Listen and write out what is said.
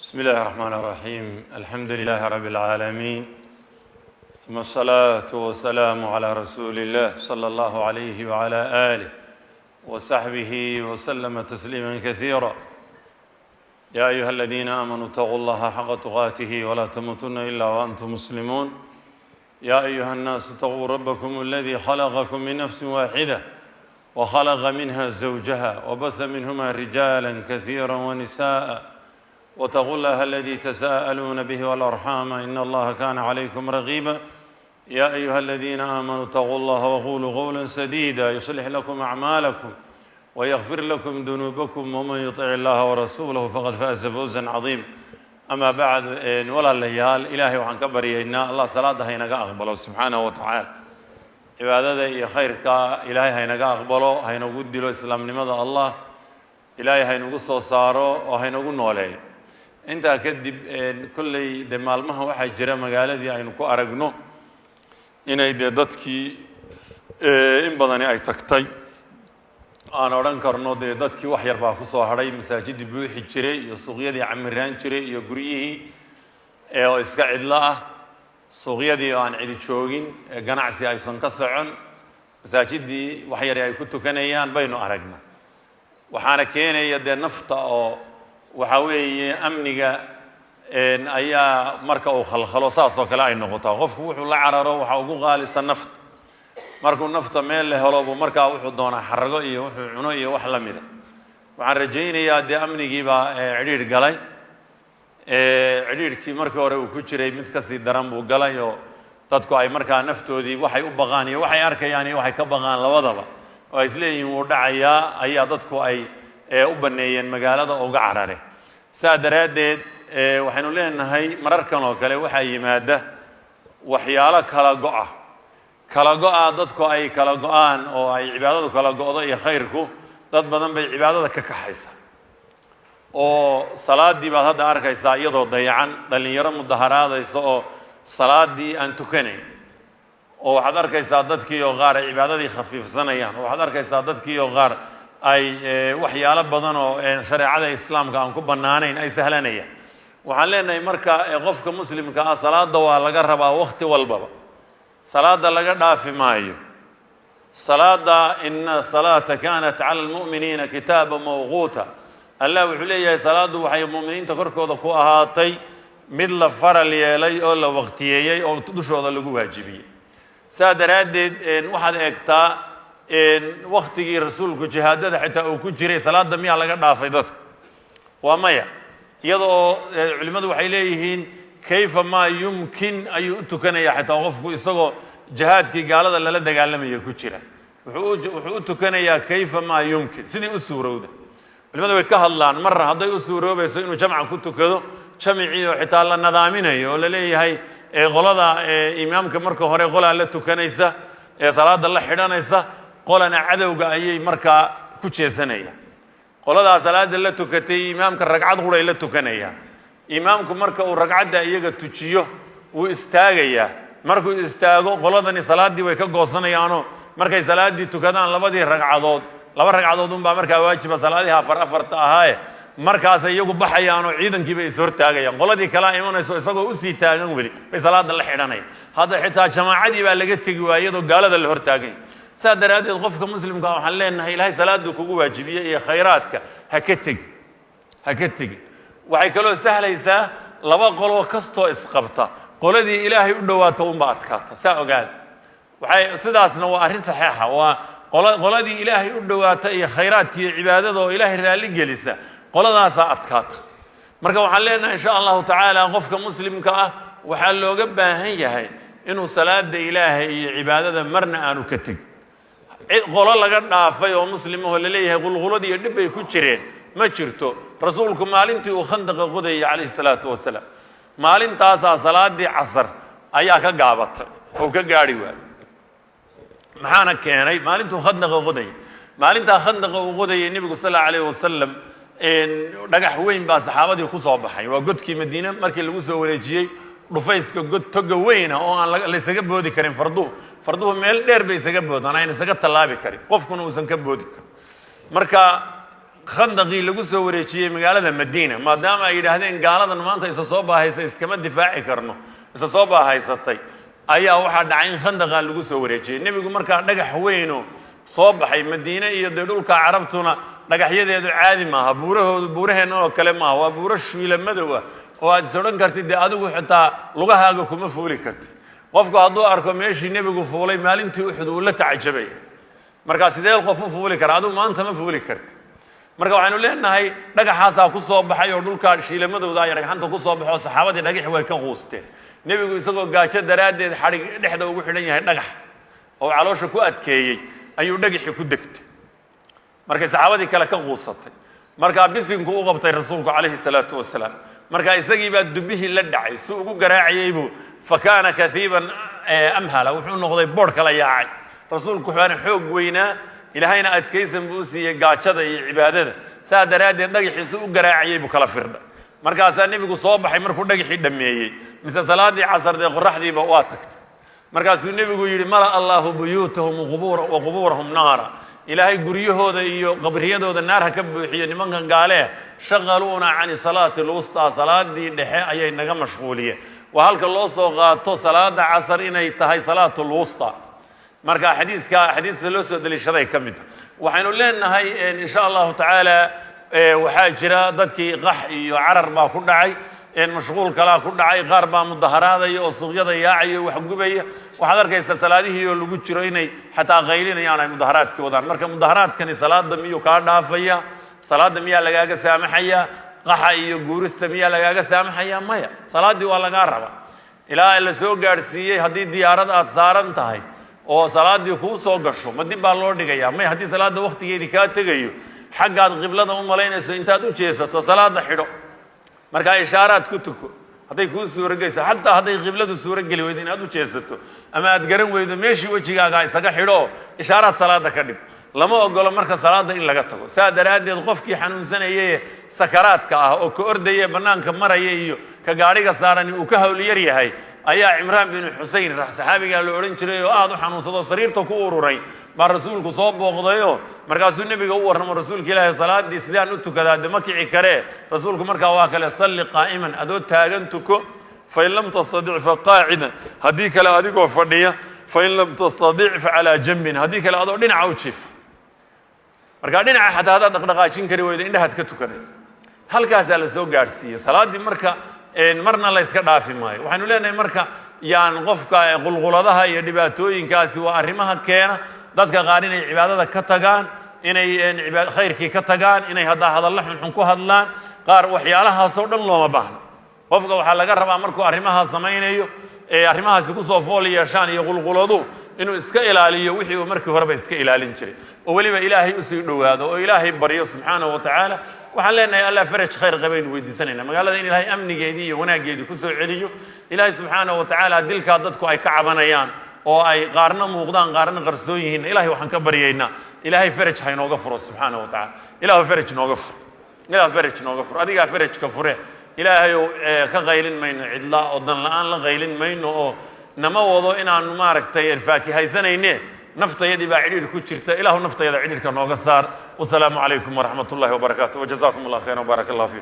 بسم الله الرحمن الرحيم. الحمد لله رب العالمين، ثم الصلاة والسلام على رسول الله صلى الله عليه وعلى آله وصحبه وسلم تسليما كثيرا. يا أيها الذين آمنوا اتقوا الله حق تقاته ولا تموتن إلا وأنتم مسلمون. يا أيها الناس اتقوا ربكم الذي خلقكم من نفس واحدة وخلق منها زوجها وبث منهما رجالا كثيرا ونساء، واتقوا الله الذي تساءلون به والأرحام إن الله كان عليكم رقيبا. يا أيها الذين آمنوا اتقوا الله وقولوا قولا سديدا يصلح لكم أعمالكم ويغفر لكم ذنوبكم، ومن يطع الله ورسوله فقد فاز فوزا عظيما. أما بعد، ولا الليال إلهي وحن كبرينا الله صلاة هينقا أقبله سبحانه وتعالى. عبادة يا خيرك إلهي هينقا أقبله، هينقو ديلو إسلام لماذا الله إلهي هينقو صارو وهينقو نولي. أنت كدب كل دمالمها واحد جرى مقالة aynu ku aragno inay dadkii in badan ay tagtay aan oran karno dadkii wax yar baa ku soo haray masaajid buuxi jiray iyo suuqyadii camiraan jiray iyo guriyihii oo iska cidla ah, suuqyadii aan cid joogin, ganacsi aysan ka socon, masaajidii wax yar ay ku tukanayaan baynu aragnaa. waxaana keenaya nafta oo waxa weeye amniga ayaa marka uu khalkhalo saas oo kale ay noqoto. qofku wuxuu la cararo waxa ugu qaalisan nafta. markuu nafta meel la helo marka wuxuu doonaa xarago iyo wuxuu cuno iyo wax la mid ah. waxaan rajaynayaa amnigii baa cidhiir galay. cidhiirkii markii hore uu ku jiray mid ka sii daran buu galay oo dadku ay markaa naftoodii waxay u baqaan iyo waxay arkayaan iyo waxay ka baqaan labadaba oo ay isleeyihiin wuu dhacayaa ayaa dadku ay u baneeyeen magaalada uga carare. saa daraaddeed waxaynu leenahay mararkan oo kale waxaa yimaada waxyaalo kala go'a dadku ay kala go'aan oo ay cibaadadu kala go'do iyo khayrku dad badan bay cibaadada ka kaxaysa oo salaadii baad hadda arkaysaa iyadoo dayacan, dhalinyaro mudaharaadaysa oo salaadii aan tukanayn, oo waxaad arkaysaa dadkii oo qaar ay cibaadadii khafiifsanayaan, oo waxaad arkaysaa dadkii oo qaar ay waxyaalo badan oo shareecada islaamka aan ku banaanayn ay sahlanayaan. waxaan leenahay marka qofka muslimka ah salaada waa laga rabaa waqti walbaba, salaada laga dhaafi maayo. salaada inna salata kanat cala almu'miniina kitaaba mawquuta. allah wuxuu leeyahay salaadu waxay mu'miniinta korkooda ku ahaatay mid la faral yeelay oo la waqtiyeeyey oo dushooda lagu waajibiyey. saa daraaddeed waxaad eegtaa waqtigii rasuulku jihaadada xitaa uu ku jiray salaada miyaa laga dhaafay dadka? waa maya. iyadoo culimmadu waxay leeyihiin kayfa maa yumkin ayuu u tukanayaa xitaa qofku isagoo jihaadkii gaalada lala dagaalamaya ku jira, wuxuu u tukanayaa kayfa maa yumkin, sidii u suurowda. culimmadu way ka hadlaan marra hadday u suuroobayso inuu jamca ku tukado, jamcii oo xitaa la nadaaminayo oo la leeyahay qolada imaamka marka hore qolaa la tukanaysa ee salaada la xidhanaysa, qolana cadowga ayay markaa ku jeesanayaan. qoladaa salaada la tukatay imaamka ragcad quray la tukanayaan. imaamku marka uu ragcadda iyaga tujiyo wuu istaagayaa. markuu istaago qoladani salaadii way ka goosanayaanoo markay salaadii tukadaan laba ragcadood unbaa markaa waajiba salaadii afarta ahaaye markaasay iyagu baxayaanoo ciidankiiba is hortaagayaan. qoladii kalaa imanayso isagoo usii taagan weli bay salaada la xidhanayaan. hadda xitaa jamaacadii baa laga tegi waaya iyadoo gaalada la hortaagay. saa daraaddeed qofka muslimka waxaan leenahay ilaahay salaaduu kugu waajibiyey iyo khayraadka ha ka tegi. waxay kaloo sahlaysaa laba qoloo kastoo isqabta qoladii ilaahay u dhowaato unba adkaata. saa ogaada. sidaasna waa arrin saxiixa. waa qoladii ilaahay u dhowaata iyo khayraadka iyo cibaadada oo ilaahay raalli gelisa, qoladaasaa adkaata. marka waxaan leenahay insha allahu tacaala qofka muslimka ah waxaa looga baahan yahay inuu salaada ilaahay iyo cibaadada marna aanu ka tegin. qolo laga dhaafay oo muslimahoo la leeyahay qulquladii iyo dhib bay ku jireen ma jirto. rasuulku maalintii uu khandaqa qodayay calayhi salaatu wasalaam, maalintaasaa salaadii casar ayaa ka gaabatay oo ka gaadhi waayey. maxaana keenay? maalintuu khandaqa qodayay. maalintaa khandaqa uu qodayay nebigu sal allahu alayhi wasalam dhagax weyn baa saxaabadii ku soo baxay. waa godkii madiine markii lagu soo wareejiyey, dhufayska god toga weyna oo aan la isaga boodi karin. farduhu meel dheer bay isaga boodaan, ayna isaga tallaabi karin, qofkuna uusan ka boodi karin. marka khandaqii lagu soo wareejiyey magaalada Madiina maadaama ay yiraahdeen gaaladan maanta isa soo baahaysa iskama difaaci karno isa soo baahaysatay ayaa waxa dhacay in khandaqa lagu soo wareejiyey nabigu markaa dhagax weyn oo soo baxay Madiina iyo dhulka Carabtuna dhagaxyadeedu caadi maaha buuraheena oo kale maaha waa buuro shiila madow oo aad soran kartid adigu xitaa lugahaaga kuma fuuli kartid qofku hadduu arko meeshii nabigu fuulay maalintii Uhud uu la tacajabay marka sidee qof u fuuli kara adigu maanta ma fuuli kartid marka waxaanu leenahay dhagaxaas ku soo baxay oo dhulka shiilamadooda ay dhagaxanta ku soo baxo saxaabadii dhagax way ka quusteen nabigu isagoo gaajo daraadeed xarig dhexda ugu xidhan yahay dhagax oo caloosha ku adkeeyay ayuu dhagaxi ku degtay markay saxaabadii kale ka quusatay marka bisinku u qabtay rasuulku calayhi salaatu wasalaam marka isagii baa dubihii la dhacay si ugu garaacayay buu fakana kathiban amhala wuxuu noqday boor kala yaacay rasuulku wuxuu xoog weynaa ilaahayna adkaysan buu siiyay gaajada iyo cibaadada saa daraadeed dhagaxiisu u garaacayay buu kala firdhay markaasaa nabigu soo baxay markuu dhagaxii dhameeyay mise salaadii casarde qoraxdiiba waa tagtay markaasuu nabigu yiri mala allahu buyuutahum wa quburahum naara ilaahay guryahooda iyo qabriyadooda naarha ka buuxiyo nimankan gaale shaqaluuna can salaati al-wusta salaadii dhexe ayay naga mashquuliyeen wa halka loo soo qaato salaada casar inay tahay salaatu al-wusta marka xadiiska loo soo dalishaday kamid waxaanu leenahay insha Allah taala waxa jira dadkii qax iyo carar baa ku dhacay mashquul kala ku dhacay qaar baa mudaharaaday oo suuqyada yaacay wax gubaya waxaad arkaysaa salaadihii oo lagu jiro inay xataa qaylinayaan ay mudaharaadka wadaan marka mudaharaadkani salaada miyuu ka dhaafaya salaada miyaa lagaaga saamaxaya qaxa iyo guurista miyaa lagaaga saamaxaya maya salaadii waa laga raba ilaa la soo gaarsiiyay hadii diyaarad aad saaran tahay oo salaadii ku soo gasho ma dib baa loo dhigayaa may hadii salaada waqtigeedii ka tagayo xaggaad qiblada u malaynayso intaad u jeesato salaada xidho marka ishaaraad ku tuko haday ku suurageyso hatta haday qibladu suurageli weydo inaad u jeesato ama aad garan weydo meeshii wajigaaga isaga xidho ishaaraad salaada ka dhig lama ogolo marka salaada in laga tago saa daraadeed qofkii xanuunsanayay sakaraadka ah oo ka ordayay banaanka maraya iyo ka gaariga saaran uu ka hawl yar yahay ayaa Imraan bin Husayn saxaabiga la oran jiray oo aad u xanuunsado sariirta ku ururay baa rasuulku soo booqdayo markaasuu nabiga u warramo rasuulka Ilaahay salaadii sidaan u tukadaa ma kici kare rasuulku markaa waa kale salli qaa'iman adoo taagan tuko fa in lam tastadi' fa qaa'idan hadii kale adigoo fadhiya fa in lam tastadi' fa ala janbin hadii kale adoo dhinaca u jiif marka dhinaca xataa dhaqdhaqaajin kari weydo indhaha ka tukanaysa halkaas la soo gaarsiiyay salaadii marka marna la iska dhaafi maayo waxaanu leenahay marka yaan qofka qulquladaha iyo dhibaatooyinkaasi waa arrimaha keena dadka qaar inay cibaadada ka tagaan inay khayrkii ka tagaan inay hadalla xun ku hadlaan qaar waxyaalahaas oo dhan looma baahna qofka waxa laga rabaa markuu arrimaha samaynayo arrimahaasi ku soo fool yeeshaan iyo qulquladu inuu iska ilaaliyo wixii uu markii horeba iska ilaalin jiray oo waliba ilaahay u sii dhawaado oo ilaahay baryo subhanahu wa ta'ala waxaan leenahay alla faraj khayr qabayn weydiisanayna magaalada in ilaahay amnigeedii iyo wanaageedii ku soo celiyo ilaahay subhanahu wa ta'ala dilka dadku ay ka cabanayaan oo ay qaarna muuqdaan qaarna qarsoon yihiin ilaahay waxaan ka baryaynaa ilaahay faraj ha inooga furo subhanahu wa ta'ala ilaahay faraj inooga furo ilaahay faraj inooga furo adiga faraj ka fure ilaahay ka qaylin mayno cidla oo dan la'aan la qaylin mayno oo nama wado inaan maaragtay faakihaysanayne naftayadii baa cidhiir ku jirta ilaahu naftayada cidhiirka nooga saar wassalaamu calaykum waraxmatullaahi wabarakaatuh wajazaakum allah khayran wabarakallahu fiikum